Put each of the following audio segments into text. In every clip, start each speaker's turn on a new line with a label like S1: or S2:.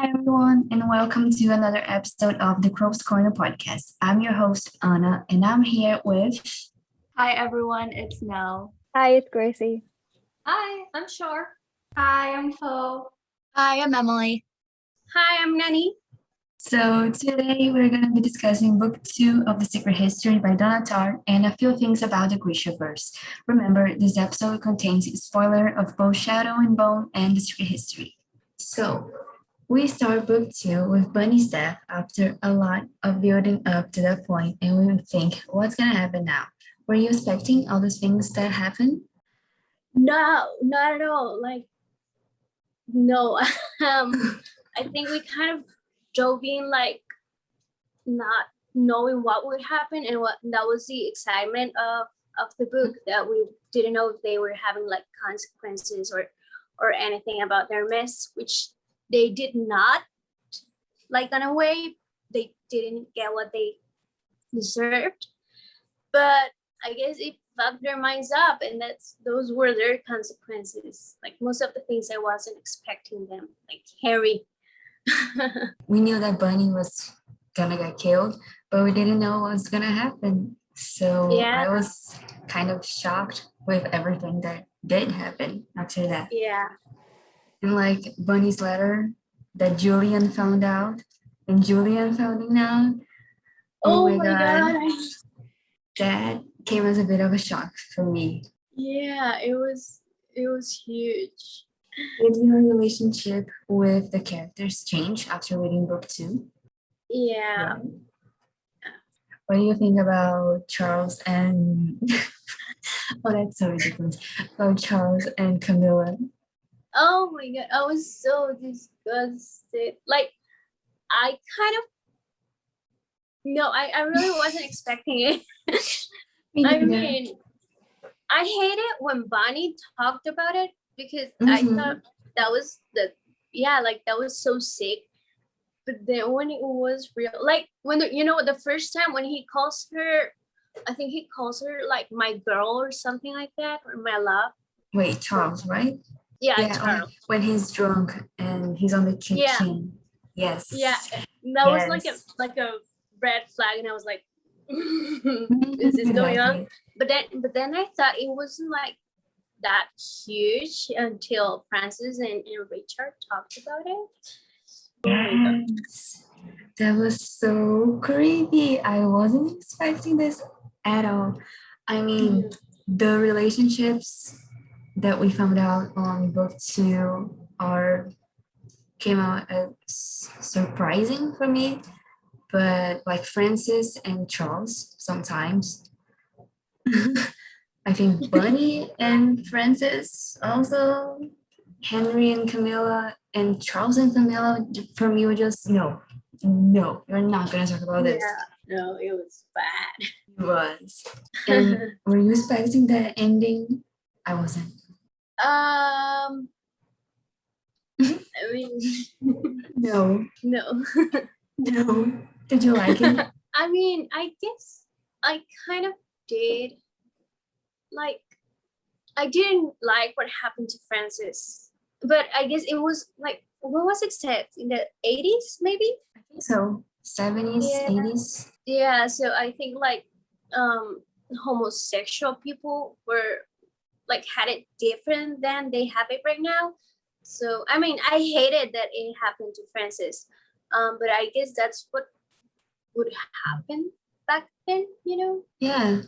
S1: Hi, everyone, and welcome to another episode of the Crow's Corner podcast. I'm your host, Anna, and I'm here with.
S2: Hi everyone, it's Nell.
S3: Hi, it's Gracie.
S4: Hi, I'm Shar.
S2: Hi, I'm Fo.
S5: Hi, I'm Emily.
S4: Hi, I'm Nani.
S1: So, today we're going to be discussing book 2 of The Secret History by Donna Tartt and a few things about the Grishaverse. Remember, this episode contains a spoiler of both Shadow and Bone and The Secret History. So, we start book 2 with Bunny's death after a lot of building up to that point, and we would think, what's going to happen now? Were you expecting all those things that happened?
S4: No, not at all. No. I think we kind of dove in not knowing what would happen, and what that was the excitement of the book, that we didn't know if they were having consequences or anything about their mess, which they did not. In a way, they didn't get what they deserved, but I guess it fucked their minds up, and those were their consequences. Most of the things I wasn't expecting them, like Harry.
S1: We knew that Bunny was gonna get killed, but we didn't know what was gonna happen. So
S4: Yeah.
S1: I was kind of shocked with everything that did happen after that.
S4: Yeah.
S1: And Bunny's letter that Julian found out, and Julian finding out.
S4: Oh my god.
S1: That came as a bit of a shock for me.
S4: Yeah, it was huge.
S1: Did your relationship with the characters change after reading book 2?
S4: Yeah.
S1: What do you think about Charles and oh, that's so ridiculous. About Charles and Camilla.
S4: Oh my god, I was so disgusted. I kind of no, I really wasn't expecting it. I mean, I hate it when Bonnie talked about it, because I thought that was that was so sick. But then when it was real, when the first time when he calls her, I think he calls her my girl or something like that, or my love.
S1: Wait, Charles, right?
S4: Yeah, Charles.
S1: When he's drunk and he's on the kitchen.
S4: Yeah.
S1: Yes.
S4: Yeah, that was like a red flag, and I was like, is this going on? But then I thought it wasn't that huge until Francis and Richard talked about it.
S1: Yes. That was so creepy. I wasn't expecting this at all. I mean, the relationships that we found out on book 2 came out as surprising for me. But Francis and Charles, sometimes. I think Bunny and Francis also, Henry and Camilla, and Charles and Camilla, for me, were just no, you're not gonna talk about this.
S4: Yeah, no, it was bad.
S1: It was. And were you expecting that ending? I wasn't.
S4: I mean,
S1: No.
S4: no.
S1: No. Did you like it?
S4: I mean, I guess I kind of did. I didn't like what happened to Francis, but I guess it was when was it set? In the 80s, maybe?
S1: I think so. 70s, 80s.
S4: Yeah, so I think homosexual people were had it different than they have it right now. So I mean, I hated that it happened to Francis, but I guess that's what would happen back then,
S1: Yeah.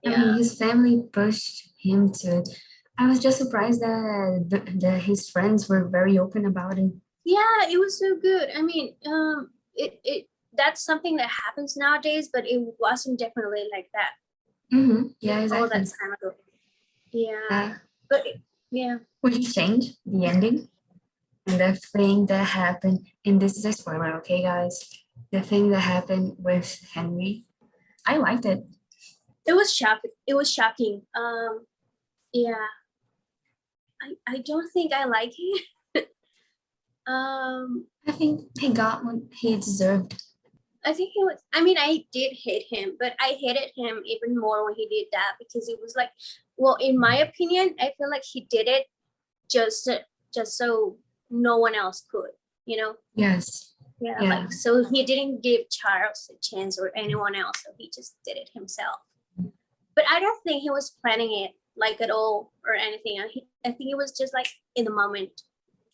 S1: I mean, his family pushed him to it. I was just surprised that his friends were very open about it.
S4: Yeah, it was so good. I mean, it that's something that happens nowadays, but it wasn't definitely like that.
S1: Yeah, exactly.
S4: All that time ago. Yeah. But
S1: would you change the ending? And the thing that happened, and this is a spoiler, okay, guys? The thing that happened with Henry, I liked it.
S4: It was shocking. Yeah. I don't think I like it.
S1: I think he got what he deserved.
S4: I think he was. I mean, I did hate him, but I hated him even more when he did that, because it was well, in my opinion, I feel like he did it just so no one else could. you know?
S1: Yes.
S4: Yeah,
S1: Yeah.
S4: like, so he didn't give Charles a chance or anyone else, so he just did it himself. But I don't think he was planning it like at all or anything. I think it was just like in the moment.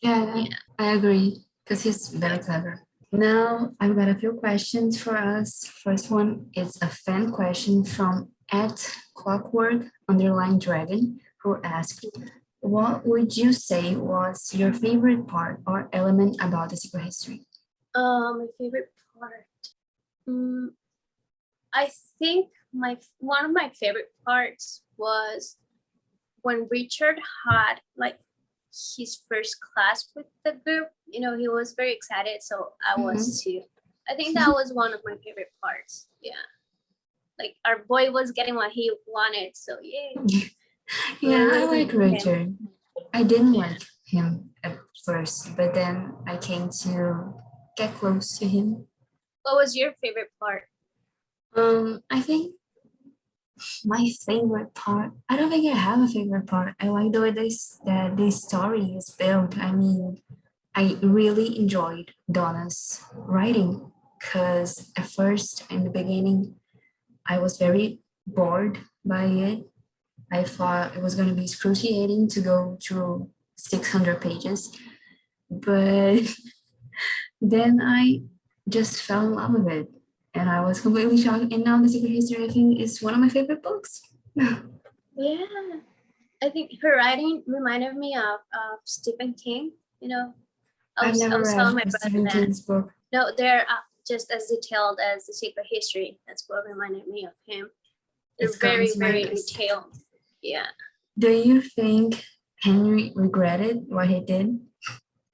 S1: Yeah,
S4: Yeah.
S1: I agree because he's very clever. Now I've got a few questions for us. First one is a fan question from @clockwork_dragon who asked, what would you say was your favorite part or element about the secret history?
S4: My favorite part. I think one of my favorite parts was when Richard had like his first class with the group. You know, he was very excited, so I was too. I think that was one of my favorite parts. Yeah, like our boy was getting what he wanted, so yay.
S1: Yeah, I like Richard. I didn't like him at first, but then I came to get close to him.
S4: What was your favorite part?
S1: I think my favorite part, I don't think I have a favorite part. I like the way this story is built. I mean, I really enjoyed Donna's writing because at first, in the beginning, I was very bored by it. I thought it was going to be excruciating to go through 600 pages, but then I just fell in love with it. And I was completely shocked. And now The Secret History, I think, is one of my favorite books.
S4: Yeah, I think her writing reminded me of Stephen King. You know,
S1: I've never
S4: telling my
S1: read
S4: brother
S1: Stephen
S4: that.
S1: King's book.
S4: No, they're just as detailed as The Secret History. That's what reminded me of him. They're
S1: It's gone
S4: very,
S1: to my
S4: very
S1: list.
S4: detailed. Yeah.
S1: Do you think Henry regretted what he did?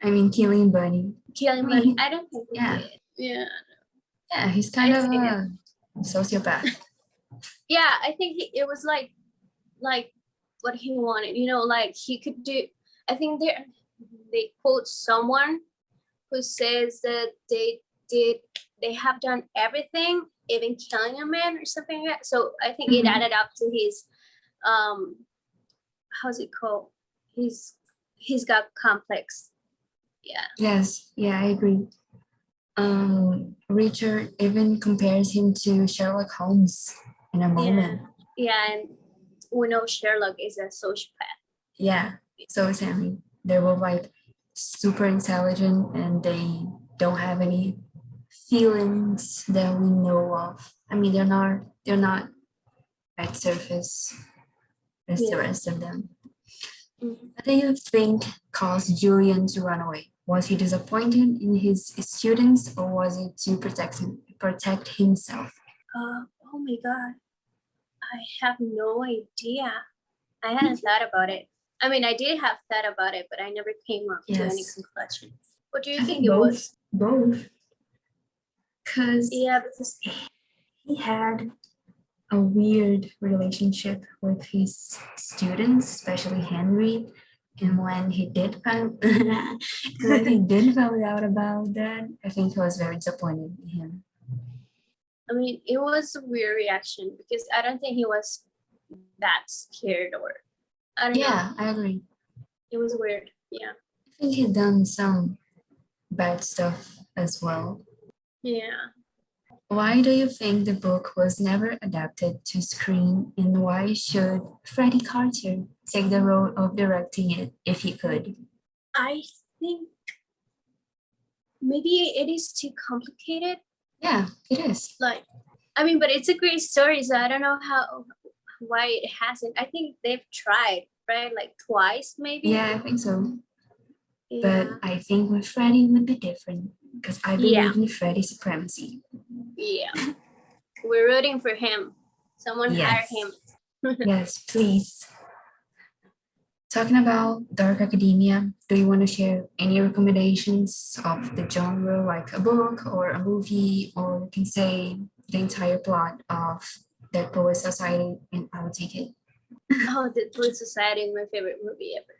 S1: I mean, killing Bunny.
S4: Killing Bunny. I don't think he
S1: Yeah.
S4: did. Yeah.
S1: Yeah, he's kind of a sociopath.
S4: Yeah, I think it was like what he wanted. You know, like he could do. I think they quote someone who says that they have done everything, even killing a man or something like that. So I think it added up to his how's it called? He's got complex. Yeah.
S1: Yes, yeah, I agree. Richard even compares him to Sherlock Holmes in a moment.
S4: Yeah, and we know Sherlock is a sociopath.
S1: Yeah, so is Henry. They're both like super intelligent and they don't have any feelings that we know of. I mean, they're not at surface as the rest of them. What do you think caused Julian to run away? Was he disappointed in his students or was it to protect himself?
S4: Oh my God. I have no idea. I hadn't thought about it. I mean, I did have thought about it, but I never came up to any conclusion. What do you think it was?
S1: Both. Because he had a weird relationship with his students, especially Henry. And when he did find out about that, I think he was very disappointed in him.
S4: I mean, it was a weird reaction because I don't think he was that scared or I don't know.
S1: Yeah, I agree.
S4: It was weird. Yeah.
S1: I think he'd done some bad stuff as well.
S4: Yeah.
S1: Why do you think the book was never adapted to screen, and why should Freddie Carter take the role of directing it if he could?
S4: I think maybe it is too complicated.
S1: Yeah, it is.
S4: Like, I mean, but it's a great story, so I don't know why it hasn't. I think they've tried, right? Like twice, maybe.
S1: Yeah, I think so.
S4: Yeah.
S1: But I think with Freddie it would be different because I believe in Freddie's supremacy.
S4: Yeah. We're rooting for him. Someone hire him.
S1: Yes, please. Talking about Dark Academia, do you want to share any recommendations of the genre, like a book or a movie, or you can say the entire plot of Dead Poets Society, and I will take it.
S4: Oh, Dead Poets Society is my favorite movie ever.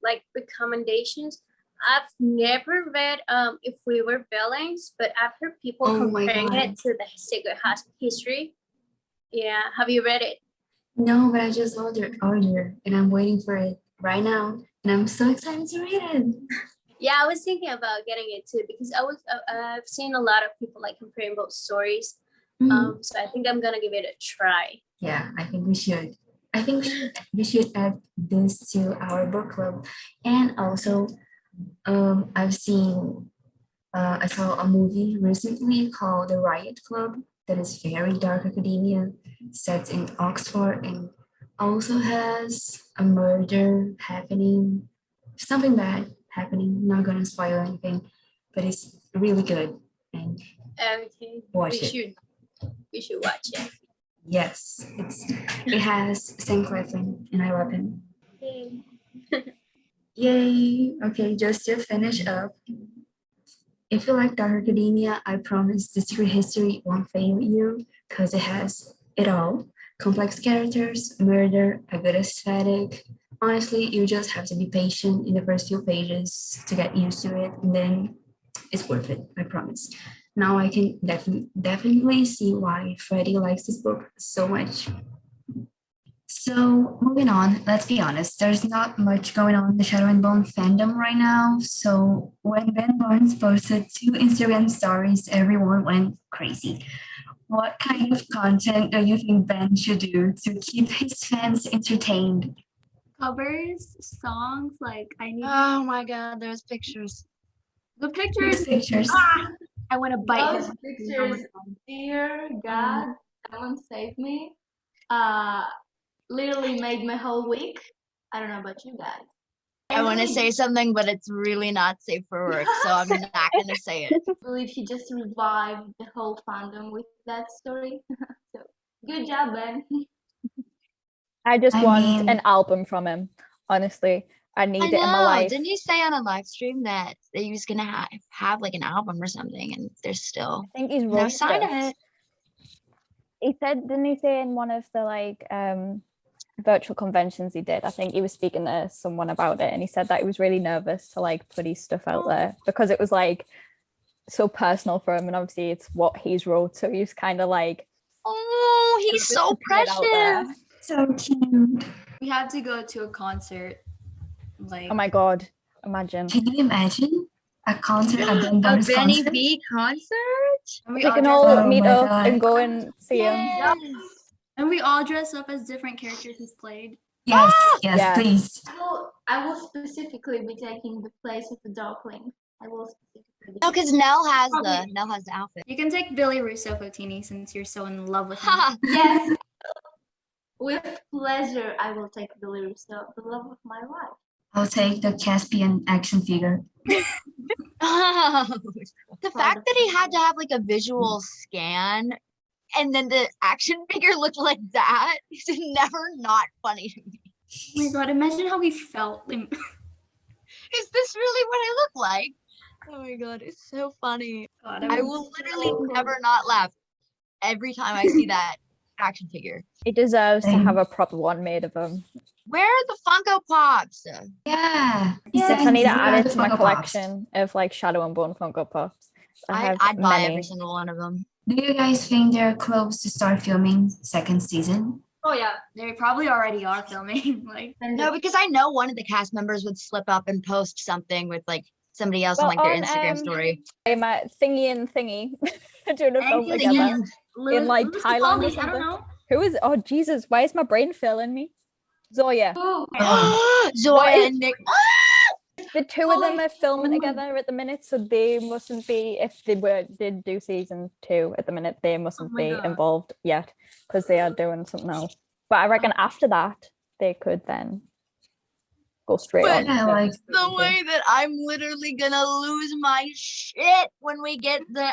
S4: Like recommendations. I've never read If We Were Villains, but I've heard people comparing it to the Secret History. Yeah, have you read it?
S1: No, but I just ordered and I'm waiting for it right now. and I'm so excited to read it.
S4: Yeah, I was thinking about getting it too because I've seen a lot of people like comparing both stories.
S1: Mhm.
S4: So I think I'm gonna give it a try.
S1: Yeah, I think we should. I think we should add this to our book club. And also, I've seen, I saw a movie recently called The Riot Club that is very dark academia, set in Oxford, and also has a murder happening, something bad happening. Not gonna spoil anything, but it's really good. And
S4: Okay,
S1: watch
S4: we
S1: it.
S4: should watch it.
S1: Yes, it has Sam Claflin, and I love him.
S4: Okay.
S1: Yay! Okay, just to finish up, if you like Dark Academia, I promise the Secret History won't fail you because it has it all. Complex characters, murder, a good aesthetic. Honestly, you just have to be patient in the first few pages to get used to it, and then it's worth it, I promise. Now I can definitely see why Freddie likes this book so much. So moving on, let's be honest, there's not much going on in the Shadow and Bone fandom right now. So when Ben Barnes posted 2 Instagram stories, everyone went crazy. What kind of content do you think Ben should do to keep his fans entertained?
S2: Covers, songs, like I need
S3: Oh my god, there's pictures.
S2: the
S1: These
S2: pictures.
S1: pictures.
S2: I want to bite
S5: Those
S2: him.
S5: pictures, dear God, someone save me. Literally made my whole week. I don't know about you guys.
S3: I want to say something, but it's really not safe for work, so I'm not gonna say it.
S5: I believe he just revived the whole fandom with that story. So good job, Ben.
S6: I just
S1: I
S6: want
S1: mean-
S6: an album from him. Honestly, I
S3: I
S6: need it in my
S3: know.
S6: life.
S3: Didn't you say on a live stream that he was gonna have like an album or something, and there's still
S6: I think he's
S3: no
S6: wrote
S3: sign of
S6: stuff.
S3: it?
S6: He said, didn't he say in one of the virtual conventions he did? I think he was speaking to someone about it, and he said that he was really nervous to like put his stuff out there because it was like so personal for him, and obviously it's what he's wrote, so he's kind of like,
S3: Oh, he's
S6: nervous
S3: so
S6: to put it out there.
S3: precious.
S1: So cute.
S2: We have to go to a concert. Like
S6: Oh my god, imagine.
S1: Can you imagine a concert, a Ben
S3: A
S1: Barnes
S3: Benny
S1: concert?
S3: B concert?
S2: and
S6: We
S2: we all
S6: can
S2: dress
S6: all
S1: Oh
S6: meet
S1: my
S6: up
S1: God.
S6: and go and see him.
S3: Yes.
S2: and we all dress up as different characters he's played.
S1: Yes, yes,
S6: Yeah.
S1: please.
S5: I will specifically be taking the place of the Darkling. I will specifically.
S3: No, because Nell has
S2: Probably.
S3: the outfit.
S2: You can take Billy Russo Fotini since you're so in love with him.
S3: Ha!
S5: Yes. With pleasure, I will take Billy Russo, the love of my life.
S1: I'll take the Caspian action figure.
S3: The fact that he had to have like a visual scan and then the action figure looked like that is never not funny to me.
S2: Oh my god, imagine how he felt.
S3: Is this really what I look like? Oh my god, it's so funny.
S2: God,
S3: I will literally never not laugh every time I see that action figure.
S6: He deserves to
S1: Same.
S6: have a proper one made of him.
S3: Where are the Funko Pops?
S1: Yeah.
S6: Yes, I need to add it
S1: the
S6: to my
S1: Funko Pops.
S6: collection of like Shadow and Bone Funko Pops.
S3: I'd buy
S6: many.
S3: every single one of them.
S1: Do you guys think they're close to start filming second season?
S2: Oh yeah, they probably already are filming. Like
S3: No, because I know one of the cast members would slip up and post something with like somebody else on
S6: Well,
S3: like their
S6: on,
S3: Instagram story.
S6: Thingy and Thingy doing a film
S2: Anything
S6: together
S2: else?
S6: in like
S2: Louis
S6: Thailand or
S2: Capaldi, I don't
S6: something.
S2: know.
S6: Who is? Oh Jesus! Why is my brain failing me? Zoya.
S5: Oh,
S3: Zoya
S6: is-
S3: and Nick.
S6: The two of them are filming together at the minute, so they mustn't be. If they did do season 2 at the minute, they mustn't
S2: my
S6: be
S2: God.
S6: involved yet because they are doing something else. But I reckon after that, they could then go straight
S3: But-
S6: on.
S1: Yeah,
S6: to
S1: like
S6: season
S3: The
S6: 2.
S3: way that I'm literally gonna lose my shit when we get the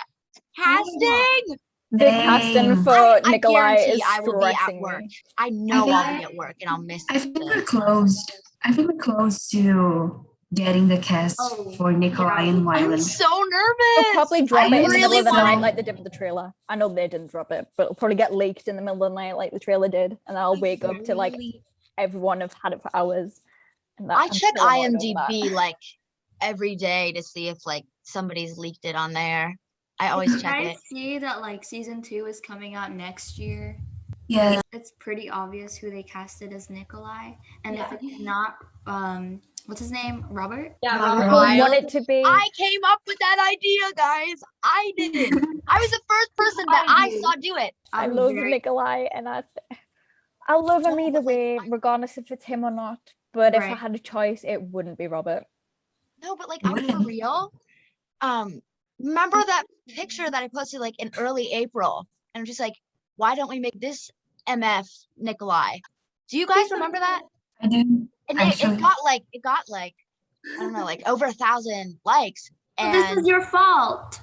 S3: casting.
S6: The casting
S1: Same.
S6: for
S3: I
S6: Nikolai
S3: guarantee
S6: is
S3: I will be at
S6: stressing
S3: work.
S6: me.
S3: I know
S1: think
S3: I'll be at work and I'll miss
S1: I think we're
S3: the
S1: close. I think we're close to getting the cast
S2: Oh,
S1: for Nikolai
S2: yeah.
S1: and
S3: I'm
S1: Wyland.
S3: so nervous.
S6: They'll probably drop
S1: I
S6: it in the middle
S1: really
S6: of the night
S1: want-
S6: like they did with the trailer. I know they didn't drop it, but it'll probably get leaked in the middle of the night like the trailer did, and I'll wake up to like
S3: Really-
S6: everyone have had it for hours. And that,
S3: I
S6: I'm
S3: check
S6: so annoyed over that.
S3: IMDb like every day to see if like somebody's leaked it on there. I always check
S2: I
S3: it.
S2: see that like season 2 is coming out next year.
S1: Yeah,
S2: It's pretty obvious who they casted as Nikolai, and
S5: Yeah.
S2: if it's not what's his name? Robert?
S5: Yeah,
S3: Robert
S6: I
S5: Robert.
S6: don't want
S3: Wild.
S6: it to be.
S3: I came up with that idea, guys. I did. I was the first person that I saw do it.
S6: I
S2: was
S6: love
S2: very-
S6: Nikolai, and I love him
S3: No,
S6: either
S3: but, like,
S6: way, regardless if it's him or not. But if I
S2: Right.
S6: had a choice, it wouldn't be Robert.
S3: No, but like I'm for real. Remember that picture that I posted like in early April? And I'm just like, why don't we make this MF Nikolai? Do you guys remember that?
S1: I do.
S3: And
S1: Actually.
S3: it got like I don't know, like over 1,000 likes.
S2: Oh, this
S3: And
S2: is your fault.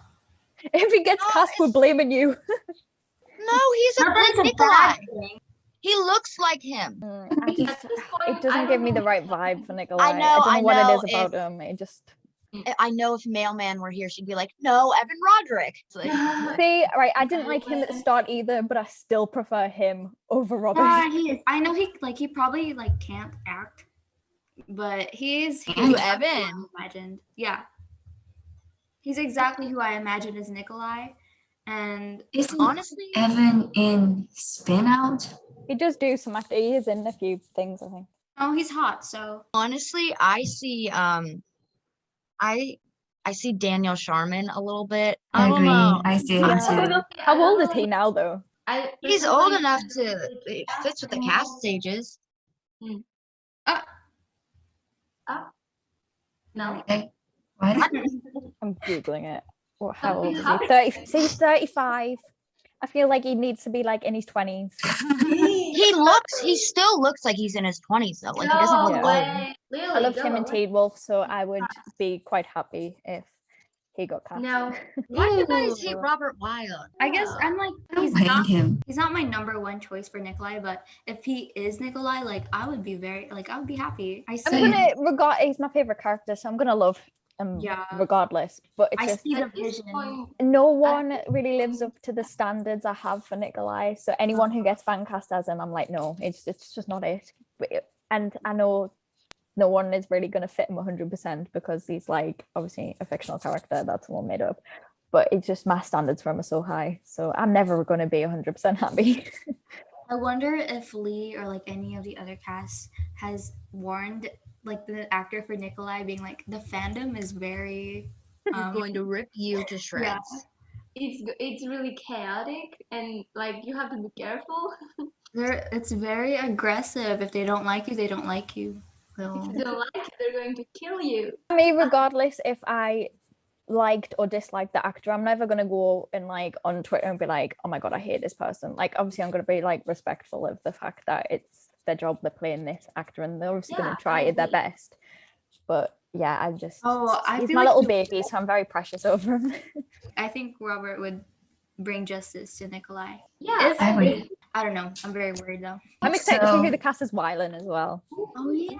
S6: If he gets
S3: No,
S6: cast, we're
S3: it's-
S6: blaming you.
S3: no, he's a
S2: Not that
S3: good
S2: it's a
S3: Nikolai.
S2: bad thing.
S3: He looks like him.
S6: I just,
S5: At this point,
S6: it doesn't give me the right vibe for Nikolai.
S3: know,
S6: I don't know
S3: I
S6: what it
S3: know,
S6: is about him. It just
S3: I know if Mailman were here, she'd be like, no, Evan Roderick. It's like,
S6: see, right. I didn't like him at the start either, but I still prefer him over Robert.
S2: I know he probably like can't act, but he's
S3: Who,
S2: exactly
S3: Evan?
S2: who I imagined. Yeah. He's exactly who I imagined as Nikolai. And
S1: Isn't
S3: honestly,
S1: Evan in Spin Out?
S6: He does do some acting. He is in a few things, I think.
S2: oh, he's hot, so
S3: I see I see Daniel Sharman a little bit.
S1: I
S3: I don't
S1: agree.
S3: know.
S1: I see him too.
S6: How old is he now, though?
S3: He's old enough to it fits with the cast stages.
S5: No.
S1: Okay. What?
S6: I'm googling it. How
S5: Something
S6: old is he?
S5: happened.
S6: 30. So he's 35. I feel like he needs to be like in his 20s.
S3: He still looks like he's in his 20s though. Like he doesn't look
S6: No
S3: old.
S6: way. I loved him in Teen Wolf, so I would be quite happy if he got cast.
S5: No.
S3: Why do you guys hate
S6: Ooh.
S3: Robert Wild?
S2: I guess I'm like
S1: I don't hate him.
S2: he's not my number one choice for Nikolai, but if he is Nikolai, like I would be happy. I
S6: I'm
S2: see
S6: gonna regard. He's my favorite character, so I'm gonna love him
S2: Yeah.
S6: regardless. But it's
S2: I
S6: just
S2: see the
S5: At this
S2: vision.
S5: point,
S6: no one really lives up to the standards I have for Nikolai. So anyone who gets fan cast as him, I'm like, no, it's just not it. And I know no one is really going to fit him 100% because he's like obviously a fictional character that's one made up. But it's just my standards for him are so high, so I'm never going to be 100% happy.
S2: I wonder if Lee or like any of the other cast has warned like the actor for Nikolai, being like the fandom is very
S3: We're going to rip you to shreds.
S5: it's really chaotic and like you have to be careful.
S2: it's very aggressive. If they don't like you, they don't like you.
S5: If
S2: So
S5: you don't like it, they're going to kill you.
S6: Me, regardless if I liked or disliked the actor, I'm never going to go and like on Twitter and be like, oh my god, I hate this person. Like obviously I'm going to be like respectful of the fact that it's their job, they're playing this actor and they're obviously going
S5: Yeah,
S6: to try
S5: I
S6: their
S5: agree.
S6: best. But yeah, I just
S2: I
S6: he's
S2: feel
S6: my
S2: like
S6: little
S2: you-
S6: baby, so I'm very precious over him.
S2: I think Robert would bring justice to Nikolai.
S5: Yeah,
S2: If-
S1: I agree.
S2: I don't know. I'm very worried though.
S6: I'm excited to see
S1: So-
S6: who the cast is Wylan as well.
S2: Oh yeah.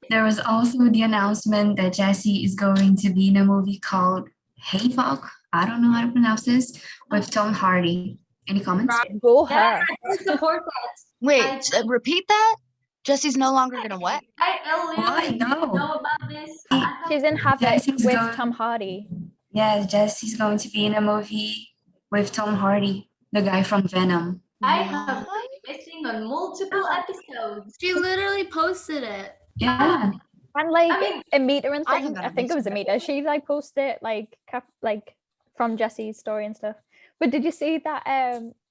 S1: There was also the announcement that Jessie is going to be in a movie called Hayfok. I don't know how to pronounce this, with Tom Hardy. Any comments?
S6: Go her.
S5: I support that.
S3: Wait, repeat that? Jesse's no longer gonna what?
S5: I literally
S1: Why?
S5: didn't
S1: No.
S5: know about this. I have
S6: She's in Havoc
S1: Jesse's
S6: with
S1: going-
S6: Tom Hardy.
S1: Yeah, Jessie's going to be in a movie with Tom Hardy, the guy from Venom.
S5: I have been missing on multiple episodes.
S2: She literally posted it.
S1: Yeah,
S6: And like
S5: I mean,
S6: Amita and
S3: I
S6: things.
S3: haven't
S6: I think it was
S3: missed
S6: Amita. She like posted like from Jesse's story and stuff. But did you see that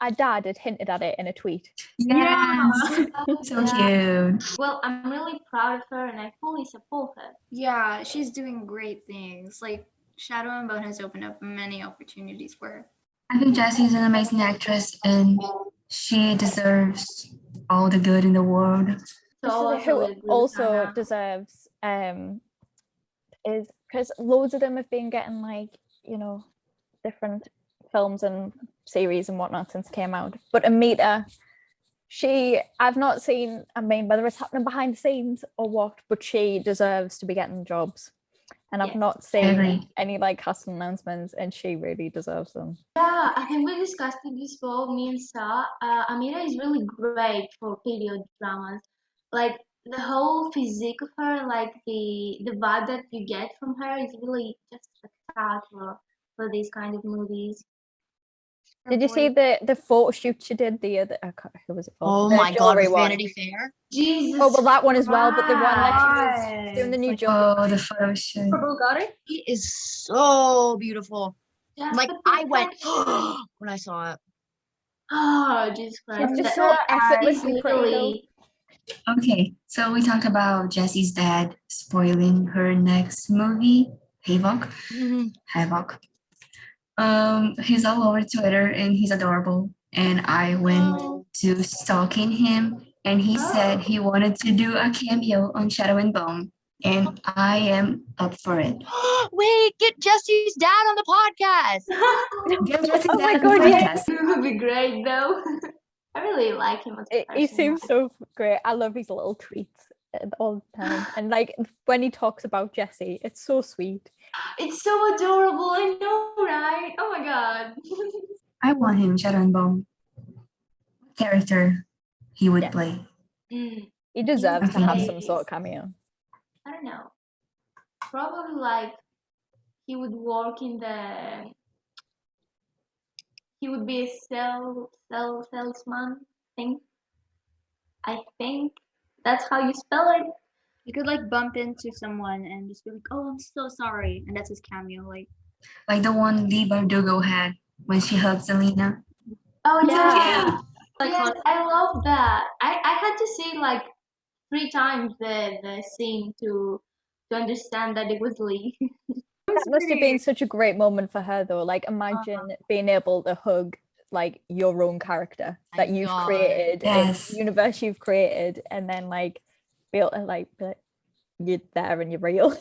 S6: our dad had hinted at it in a tweet?
S1: yes. So cute.
S5: Well, I'm really proud of her and I fully support her.
S2: Yeah, she's doing great things. Like Shadow and Bone has opened up many opportunities for her.
S1: I think Jessie is an amazing actress and she deserves all the good in the world.
S5: So
S6: Who also deserves is because loads of them have been getting like different films and series and whatnot since it came out. But Amita, I've not seen. I mean, whether it's happening behind the scenes or what, but she deserves to be getting jobs. And I've
S5: Yes,
S6: not
S1: I
S6: seen
S1: agree.
S6: any like casting announcements, and she really deserves them.
S5: Yeah, I think we discussed it before, me and Sa. Amira is really great for period dramas. Like the whole physique of her, like the vibe that you get from her is really just spectacular for these kind of movies.
S2: Her
S6: Did you see
S2: voice-
S6: the photo shoot she did the other? Who was it for?
S3: Oh
S6: The
S3: my god,
S6: jewelry
S3: with
S6: one.
S3: Vanity Fair.
S5: Jesus.
S6: Oh well, that one as well. But the one that she was
S1: Christ.
S6: doing the new
S1: Like,
S6: jewelry.
S1: oh, the photo shoot.
S4: For Bulgari?
S3: It is so beautiful.
S5: Just
S3: Like
S5: the
S3: I went
S5: perfection.
S3: when I saw it.
S5: Oh, Jesus Christ.
S6: It's just
S5: That-
S6: so
S5: that is
S6: effortlessly pretty though.
S5: really-
S1: Okay, so we talked about Jessie's dad spoiling her next movie, Havoc. Havoc. He's all over Twitter and he's adorable. And I went to stalking him, and he said he wanted to do a cameo on Shadow and Bone, and I am up for it.
S3: Wait, get Jesse's dad on the podcast.
S1: Get Jesse's
S6: Oh my
S1: dad on the
S6: God, yeah.
S1: podcast.
S5: It would be great though. I really like him as a person.
S6: He seems so great. I love his little tweets all the time, and like when he talks about Jessie, it's so sweet.
S5: It's so adorable, I know, right? Oh my god.
S1: I want him, Shadow and Bone. What character he would
S6: Yeah.
S1: play?
S5: Mm,
S6: He deserves to have some
S5: Okay.
S6: sort of cameo.
S5: I don't know. Probably like he would work in the. He would be a salesman thing. I think that's how you spell it.
S2: You could like bump into someone and just be like, "Oh, I'm so sorry," and that's his cameo.
S1: Like the one Lee Bardugo had when she hugged Selena.
S5: Oh
S4: Yeah. Like,
S5: Yes, I love that. I had to see like 3 times the scene to understand that it was Lee.
S6: That must have been such a great moment for her though. Like imagine being able to hug like your own character
S3: My
S6: that you've
S3: God.
S6: created,
S1: Yes.
S6: in the universe you've created, and then like be able to like be like, you're there and you're real.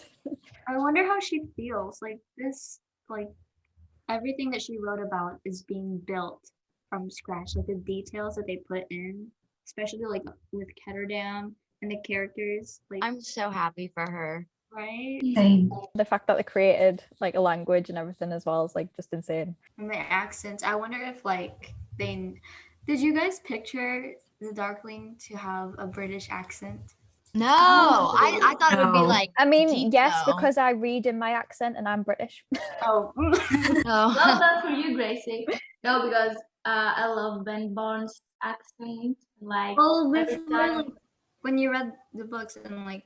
S2: I wonder how she feels. Like this, like everything that she wrote about is being built from scratch. Like the details that they put in, especially like with Ketterdam and the characters. Like
S3: I'm so happy for her.
S2: right,
S1: Same.
S6: The fact that they created like a language and everything as well is like just insane.
S2: and the accents. I wonder if like they. Did you guys picture the Darkling to have a British accent?
S3: No, I thought it would be
S1: No.
S3: like.
S6: I mean,
S3: deep,
S6: yes,
S3: though.
S6: because I read in my accent and I'm British.
S2: Oh,
S5: Well
S3: Oh.
S5: done for you, Gracie. No, because I love Ben Barnes' accent. Like
S2: well,
S5: every
S2: before
S5: time,
S2: like, when you read the books and like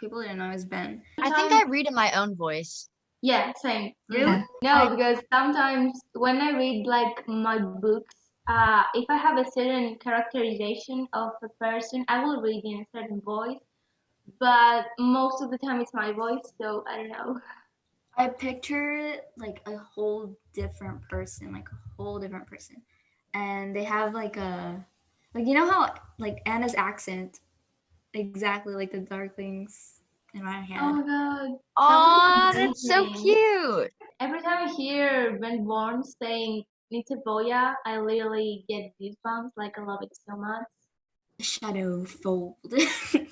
S2: people didn't know it was Ben.
S3: I think I read in my own voice.
S5: yeah, same.
S1: Yeah.
S5: No, because sometimes when I read like my books, if I have a certain characterization of a person, I will read in a certain voice. But most of the time it's my voice, so I don't know.
S2: I picture like a whole different person, and they have like a like you know how like Anna's accent, exactly like the Darklings in my head.
S5: Oh my god.
S3: Oh,
S5: Something
S3: that's so
S5: amazing.
S3: cute.
S5: Every time I hear Ben Barnes saying Nitaboya, I literally get goosebumps. Like I love it so much.
S2: Shadow fold.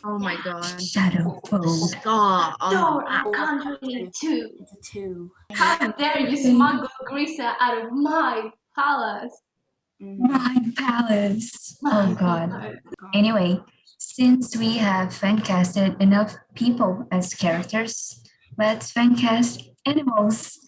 S3: Oh my god.
S1: Shadow Fold.
S3: Stop. Oh,
S5: Door at country too.
S2: It's a 2.
S5: How dare you smuggle Grisa out of my palace?
S2: Mhm.
S1: My palace. Oh God. Anyway, since we have fan casted enough people as characters, let's fan cast animals.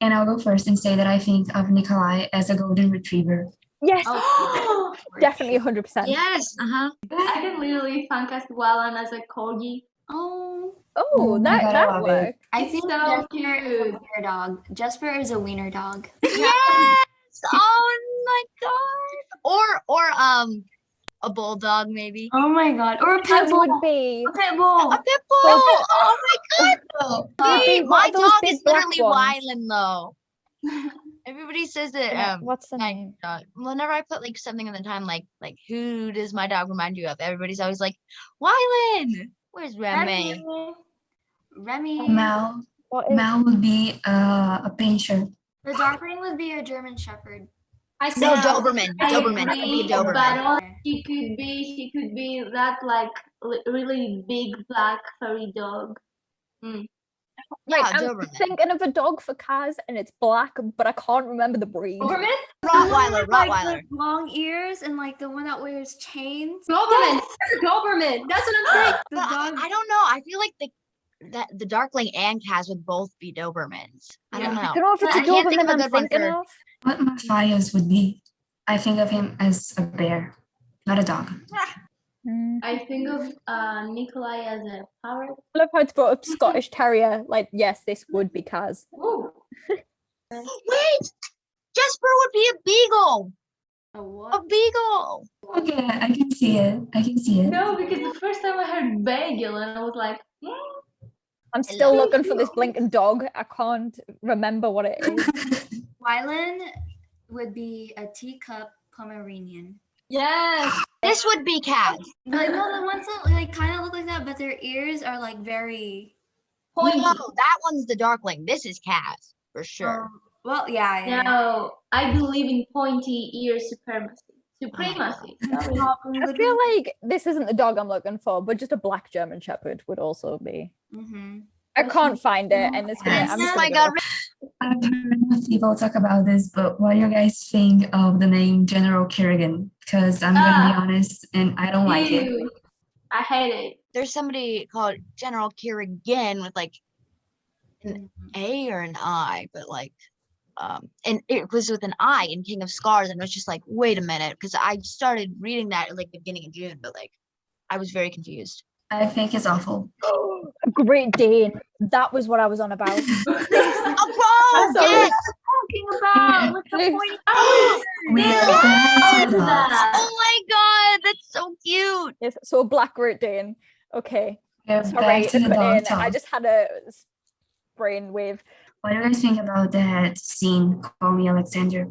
S1: And I'll go first and say that I think of Nikolai as a golden retriever.
S6: Yes,
S5: Oh,
S6: definitely 100%.
S3: yes. Uh-huh.
S5: I can literally fancast Wallan as a corgi.
S2: Oh,
S6: Oh,
S1: Oh my
S6: that
S1: God, I
S6: that
S1: love it.
S6: worked.
S2: I
S5: It's
S2: think
S5: so
S2: Jesper is a
S5: cute.
S2: wiener dog. Jesper is a wiener dog.
S3: Yes. Oh my god. Or a bulldog maybe.
S2: Oh my god. Or a
S6: That
S2: pit bull.
S6: would be.
S2: A pit bull.
S3: A pit bull. Oh my god.
S6: Would be
S3: Wait, my
S6: one of those
S3: dog
S6: big
S3: is
S6: black
S3: literally
S6: ones.
S3: Wyland though. Everybody says that
S6: What's the
S3: my
S6: name?
S3: dog. Whenever I put like something in the time like who does my dog remind you of? Everybody's always like, Wyland. Where's Remy?
S2: Remy.
S1: Mal.
S6: What is?
S1: Mal would be a painter.
S2: The Darkling would be a German Shepherd.
S4: I
S3: No,
S4: said
S3: Doberman.
S5: I
S3: Doberman. It could be a
S5: agree,
S3: Doberman.
S5: but he could be that like really big black furry dog.
S3: Yeah,
S6: I'm
S3: Doberman.
S6: thinking of a dog for Kaz and it's black, but I can't remember the breed.
S4: Doberman?
S3: Rottweiler.
S2: Like
S3: Rottweiler.
S2: the long ears and like the one that wears chains.
S4: Doberman. Doberman. That's what I'm saying.
S2: The
S3: But
S2: dog.
S3: I don't know. I feel like the Darkling and Kaz would both be Dobermans. I don't
S2: Yeah.
S3: know.
S6: I don't know if it's
S3: I
S6: a
S3: can't think
S6: Doberman
S3: of a
S6: I'm
S3: good one
S6: thinking
S3: for-
S6: of.
S1: What Matthias would be? I think of him as a bear, not a dog.
S6: Mm.
S5: I think of Nikolai as a parrot.
S6: I love how it's brought up Scottish Terrier. Like, yes, this would be Kaz.
S5: Ooh.
S3: Wait, Jesper would be a beagle.
S2: A
S3: A
S2: what?
S3: beagle.
S1: Okay, I can see it. I can see it.
S5: No, because the first time I heard bagel and I was like,
S6: I'm still
S3: Hello.
S6: looking for this blinking dog. I can't remember what it is.
S2: Wylan would be a teacup Pomeranian.
S4: Yes.
S3: This would be Kaz.
S2: Like no, the ones that like kind of look like that, but their ears are like very.
S3: No, that one's the Darkling. This is Kaz for sure.
S2: Well, yeah.
S5: no, I believe in pointy ear supremacy. Supremacy. Sorry.
S6: I feel like this isn't the dog I'm looking for, but just a black German Shepherd would also be.
S2: Mm-hmm.
S6: I can't find it, and it's gonna. I'm just
S3: Oh my
S6: gonna
S3: god,
S1: I've heard enough people talk about this, but what do you guys think of the name General Kerrigan? Because I'm gonna be honest, and I don't like it.
S5: Ew. I hate it.
S3: there's somebody called General Kerrigan with like an A or an I, but like and it was with an I in King of Scars, and I was just like, wait a minute, because I started reading that at like the beginning of June, but like I was very confused.
S1: I think it's awful.
S6: A Great Dane. That was what I was on about.
S3: Oh,
S6: sorry.
S3: yes!
S2: Talking about with the
S6: Yes.
S2: pointy.
S1: We are going to the dogs.
S3: Oh my god, that's so cute.
S6: Yes, so a black Great Dane. Okay.
S1: We're
S6: Sorry,
S1: back to the
S6: but
S1: dog
S6: I
S1: talk.
S6: just had a brain wave.
S1: What do you guys think about that scene, Call Me Alexander?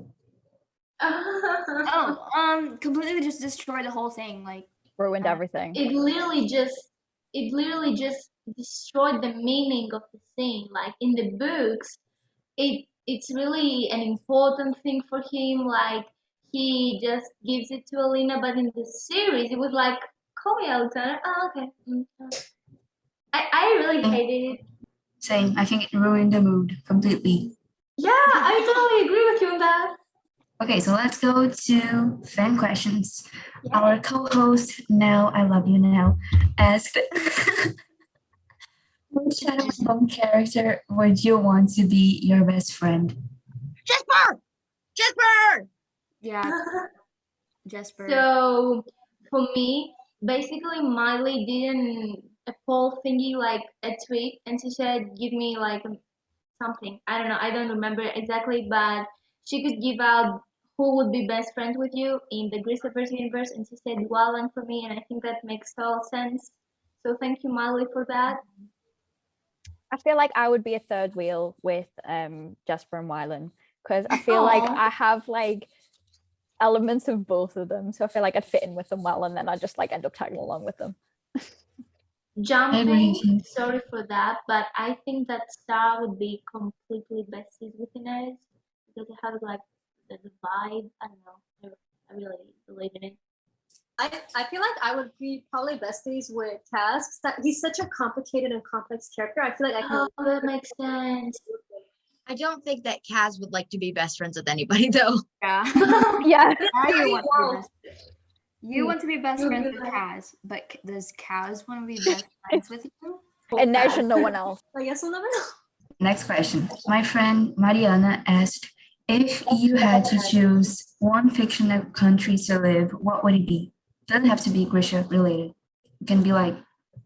S2: Oh, completely just destroyed the whole thing. Like,
S6: Ruined everything.
S5: It literally just destroyed the meaning of the scene. Like in the books, it's really an important thing for him. Like he just gives it to Alina, but in the series, it was like, call me Alexander. Oh, okay. I really hated it.
S1: Same. I think it ruined the mood completely.
S5: Yeah, I totally agree with you on that.
S1: Okay, so let's go to fan questions. Our co-host, Now I Love You Now, asked, which Shadow and Bone character would you want to be your best friend?
S3: Jesper! Jesper!
S2: yeah, Jesper.
S5: So for me, basically Miley didn't a poll thingy like a tweet, and she said, "Give me like something." I don't know. I don't remember exactly, but she could give out who would be best friends with you in the Grishaverse universe, and she said Wallen for me, and I think that makes total sense. So thank you, Miley, for that.
S6: I feel like I would be a third wheel with Jasper and Wylan, because I feel like
S2: Aw.
S6: I have like elements of both of them, so I feel like I'd fit in with them well, and then I just like end up tagging along with them.
S5: Jumping, sorry for that, but I think that Star would be completely besties with Inez because they have like the vibe. I don't know. I really believe in it.
S4: I feel like I would be probably besties with Kaz. He's such a complicated and complex character. I feel like I can.
S5: Oh, that makes sense.
S3: I don't think that Kaz would like to be best friends with anybody though.
S2: Yeah.
S6: Yeah.
S2: Now you want to be
S4: Wow.
S2: best. You want to be best friends with Kaz, but does Kaz want to be best friends with you?
S6: And there's no one else.
S4: I guess we'll never know.
S1: Next question. My friend Mariana asked, if you had to choose one fictional country to live, what would it be? Doesn't have to be Grisha related. It can be like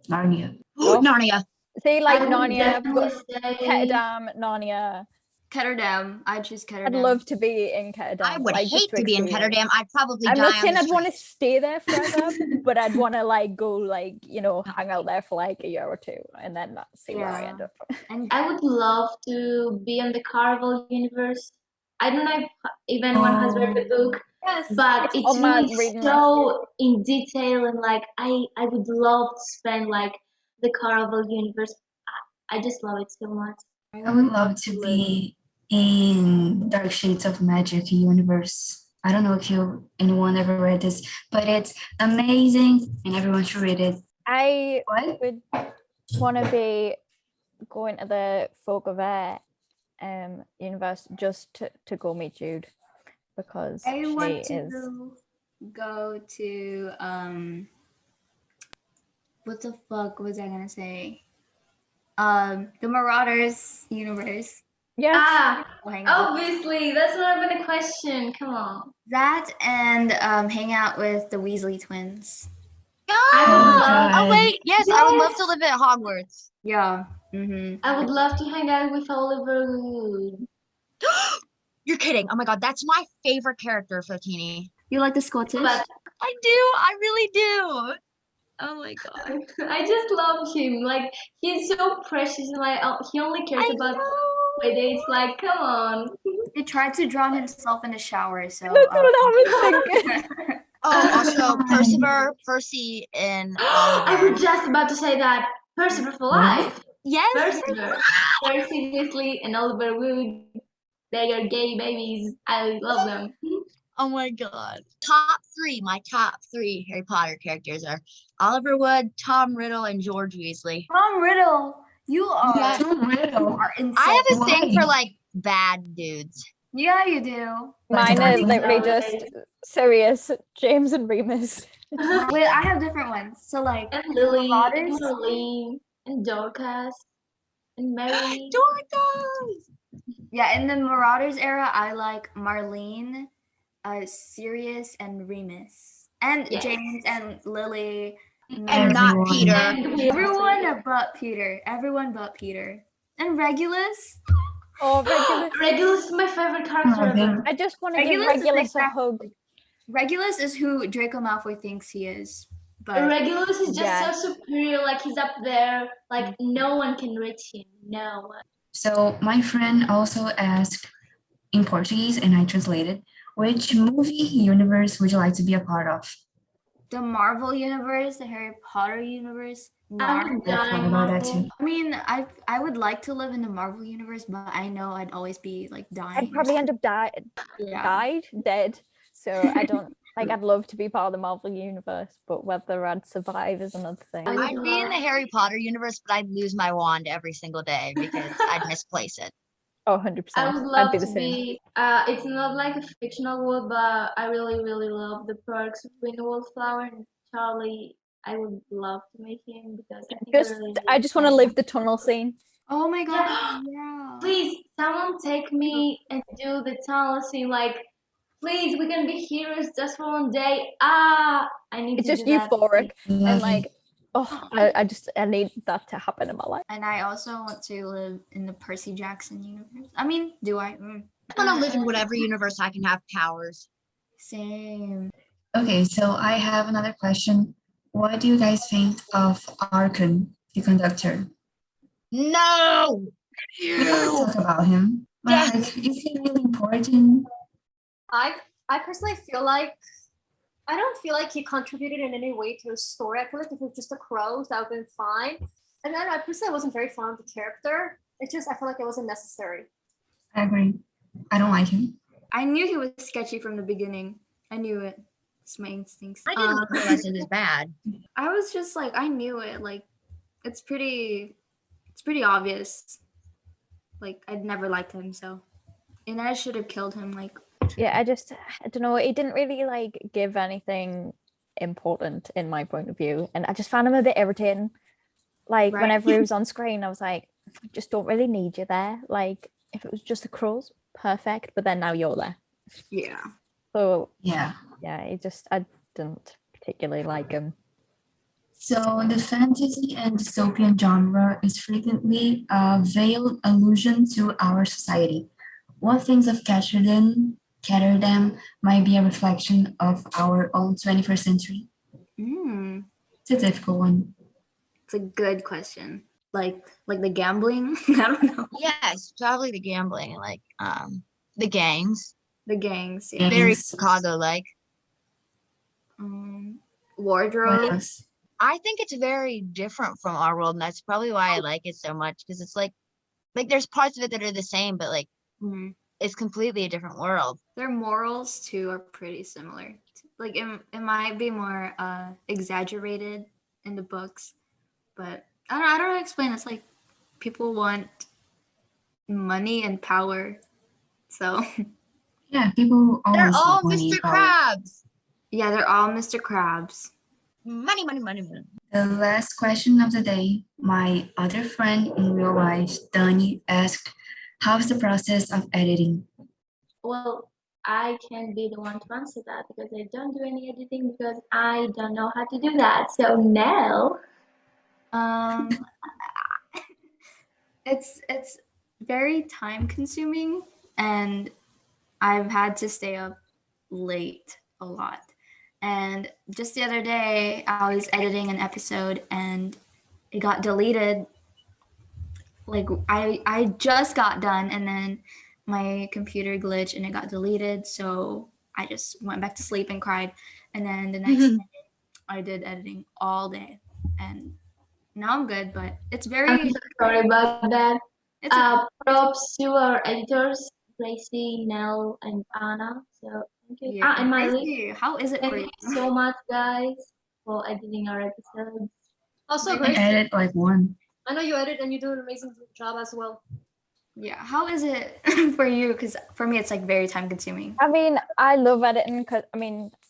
S1: Narnia.
S3: Narnia.
S6: See, like
S5: I would
S6: Narnia,
S5: definitely say
S6: Ketterdam, Narnia.
S2: Ketterdam. I'd choose Ketterdam.
S6: I'd love to be in Ketterdam.
S3: I would
S6: like, just
S3: hate to be in
S6: experience.
S3: Ketterdam. I'd probably
S6: I'm
S3: die
S6: not
S3: on
S6: saying
S3: the
S6: I'd want to
S3: street.
S6: stay there forever, but I'd want to like go like, hang out there for like a year or two and then see where I
S2: Yeah.
S6: end up.
S2: And
S5: I would love to be on the Carnival universe. I don't know if anyone has read the book,
S4: Yes.
S5: but
S6: It's
S5: it's
S6: on my
S5: really
S6: reading
S5: so in detail, and like I would love to spend like the Carnival universe. I just love it so much.
S1: I would love to be in Dark Shades of Magic universe. I don't know if anyone ever read this, but it's amazing and everyone should read it.
S6: I
S1: What?
S6: would want to be going to the Folk of Air universe just to go meet Jude, because
S2: I
S6: she
S2: want to
S6: is.
S2: go to what the fuck was I gonna say? The Marauders universe.
S6: Yes.
S5: Ah,
S1: We'll hang out.
S5: obviously, that's not even a question. Come on.
S1: That and hang out with the Weasley twins.
S5: I would love.
S3: Oh wait, yes, I would love
S5: Yes.
S3: to live at Hogwarts.
S1: Yeah. Mm-hmm.
S5: I would love to hang out with Oliver Wood.
S3: You're kidding. Oh my god, that's my favorite character, Fotini.
S1: You like the Scottish?
S5: But
S3: I do. I really do. Oh my god.
S5: I just love him. Like he's so precious. And like he only cares
S3: I
S5: about
S3: know.
S5: Quidditch. Like come on.
S1: He tried to drown himself in the shower, so
S6: That's what I was thinking.
S3: Oh, also Percy, and
S5: I
S3: Oliver.
S5: was just about to say that. Percival for life.
S3: Yes.
S5: Percy Weasley and Oliver Wood. They are gay babies. I love them.
S3: Oh my god. My top three Harry Potter characters are Oliver Wood, Tom Riddle, and George Weasley.
S1: Tom Riddle, you are
S3: Yeah.
S1: Tom Riddle are insane.
S3: I have a thing for
S1: Why?
S3: like bad dudes.
S1: Yeah, you do.
S6: Mine
S1: Like,
S6: is literally just Sirius, James, and Remus.
S1: Wait, I have different ones. So like
S5: And Lily, and
S1: Marauders?
S5: Marlene, and Dorcas, and Mary.
S3: Dorcas.
S1: Yeah, in the Marauders era, I like Marlene, Sirius, and Remus, and
S5: Yes.
S1: James and Lily,
S3: And not
S1: Everyone.
S3: Peter.
S5: And we
S1: everyone but Peter. Everyone but Peter. And Regulus.
S6: Oh, Regulus.
S5: Regulus is my favorite character
S1: Oh,
S5: ever.
S6: I just want to give
S1: Regulus is
S6: Regulus a
S1: like
S6: hug.
S1: Regulus is who Draco Malfoy thinks he is. But
S5: Regulus is just
S6: Yeah.
S5: so superior. Like he's up there. Like no one can reach him. No one.
S7: So my friend also asked in Portuguese, and I translated, which movie universe would you like to be a part of?
S1: the Marvel universe, the Harry Potter universe.
S5: I'm
S1: Marvel.
S7: I thought
S5: dying.
S7: about that too.
S1: I mean, I would like to live in the Marvel universe, but I know I'd always be like dying.
S6: I'd probably end up
S1: yeah.
S6: dead. So I don't like. I'd love to be part of the Marvel universe, but whether I'd survive is another thing.
S5: I
S3: I'd be in the Harry Potter universe, but I'd lose my wand every single day because I'd misplace it.
S6: Oh, 100%.
S5: I would
S6: I'd
S5: love
S6: be the
S5: to
S6: same.
S5: be. It's not like a fictional world, but I really, really love the perks of being a wallflower and Charlie. I would love to meet him because I think
S6: I just want to live the tunnel scene.
S1: Oh my god.
S5: Yeah.
S1: Yeah.
S5: Please, someone take me and do the tunnel scene. Like, please, we can be heroes just for one day. I need
S6: It's
S5: to
S6: just
S5: do that.
S6: euphoric
S7: Love
S6: and
S7: it.
S6: like, oh, I need that to happen in my life.
S1: And I also want to live in the Percy Jackson universe. I mean, do I?
S3: I want to live in whatever universe I can have powers.
S1: Same.
S7: Okay, so I have another question. What do you guys think of Archon, the conductor?
S3: No!
S7: We never talk about him.
S3: Yes.
S7: Like, is he really important?
S4: I personally feel like I don't feel like he contributed in any way to the story. I feel like if it was just the crows, that would have been fine. And then I personally wasn't very fond of the character. It's just I feel like it wasn't necessary.
S7: I agree. I don't like him.
S1: I knew he was sketchy from the beginning. I knew it. It's my instincts.
S3: I didn't realize it was bad.
S1: I was just like, I knew it. Like, it's pretty obvious. Like, I'd never liked him, so. And I should have killed him, like.
S6: Yeah, I don't know. He didn't really like give anything important in my point of view. And I just found him a bit irritating. Like,
S1: Right.
S6: whenever he was on screen, I was like, I just don't really need you there. Like, if it was just the crows, perfect. But then now you're there.
S1: Yeah.
S6: So,
S7: Yeah.
S6: yeah, I didn't particularly like him.
S7: So the fantasy and dystopian genre is frequently a veiled allusion to our society. What things of Caterdam might be a reflection of our own 21st century? It's a difficult one.
S1: It's a good question. Like the gambling? I don't know.
S3: Yes, probably the gambling, like the gangs.
S1: The gangs, yeah.
S7: Yeah.
S3: Very
S7: Gangs.
S3: Chicago-like.
S7: What
S1: Wardrobe.
S7: else?
S3: I think it's very different from our world, and that's probably why I like it so much, because it's like there's parts of it that are the same, but like
S1: Mhm.
S3: it's completely a different world.
S1: Their morals too are pretty similar. Like it might be more exaggerated in the books, but I don't know how to explain. It's like people want money and power, so
S7: Yeah, people
S3: They're
S7: always
S3: all
S7: want money,
S3: Mr.
S7: power.
S3: Krabs.
S1: yeah, they're all Mr. Krabs.
S3: Money, money, money, money.
S7: The last question of the day, my other friend in real life, Dani, asked, How's the process of editing?
S5: Well, I can be the one to answer that because I don't do any editing because I don't know how to do that. So no.
S2: Um, it's very time consuming, and I've had to stay up late a lot. And just the other day, I was editing an episode and it got deleted. Like I just got done, and then my computer glitched and it got deleted. So I just went back to sleep and cried. And then the next day, I did editing all day, and now I'm good. But it's
S5: I'm
S2: very
S5: so sorry about that.
S2: it's okay.
S5: Props to our editors, Tracy, Nell, and Anna. So thank you.
S2: Yeah.
S5: And Miley.
S2: Crazy. How is it for
S5: Thank
S2: you?
S5: you so much, guys, for editing our episodes.
S4: Also,
S7: I
S4: Grace,
S7: edit like one.
S4: I know you edit and you do an amazing job as well.
S2: Yeah. How is it for you? Because for me, it's like very time consuming.
S6: I mean, I love editing because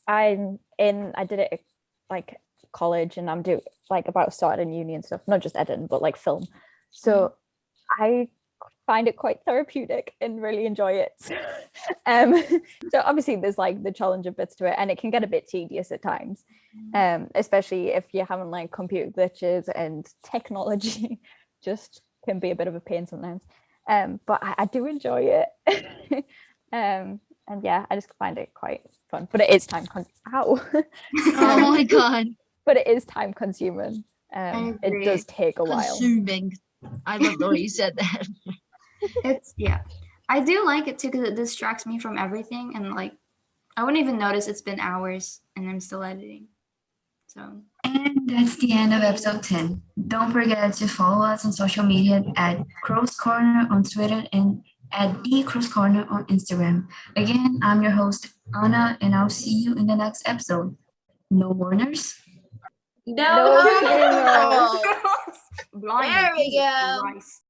S6: I did it at like college, and I'm like about starting uni and stuff, not just editing, but like film. So I find it quite therapeutic and really enjoy it. So obviously there's like the challenge of bits to it, and it can get a bit tedious at times, especially if you're having like computer glitches, and technology just can be a bit of a pain sometimes. But I do enjoy it. And yeah, I just find it quite fun, but it is
S3: Oh my god.
S6: but it is time consuming. It
S2: agree.
S6: does take a while.
S3: Consuming. I love the way you said that.
S2: It's I do like it too because it distracts me from everything, and like I wouldn't even notice it's been hours and I'm still editing. So
S7: And that's the end of episode 10. Don't forget to follow us on social media at Crow's Corner on Twitter and at The Crow's Corner on Instagram. Again, I'm your host, Anna, and I'll see you in the next episode. No warners?
S5: No.
S6: No,
S3: There we go.
S2: blind.
S3: There we go.
S2: Rice.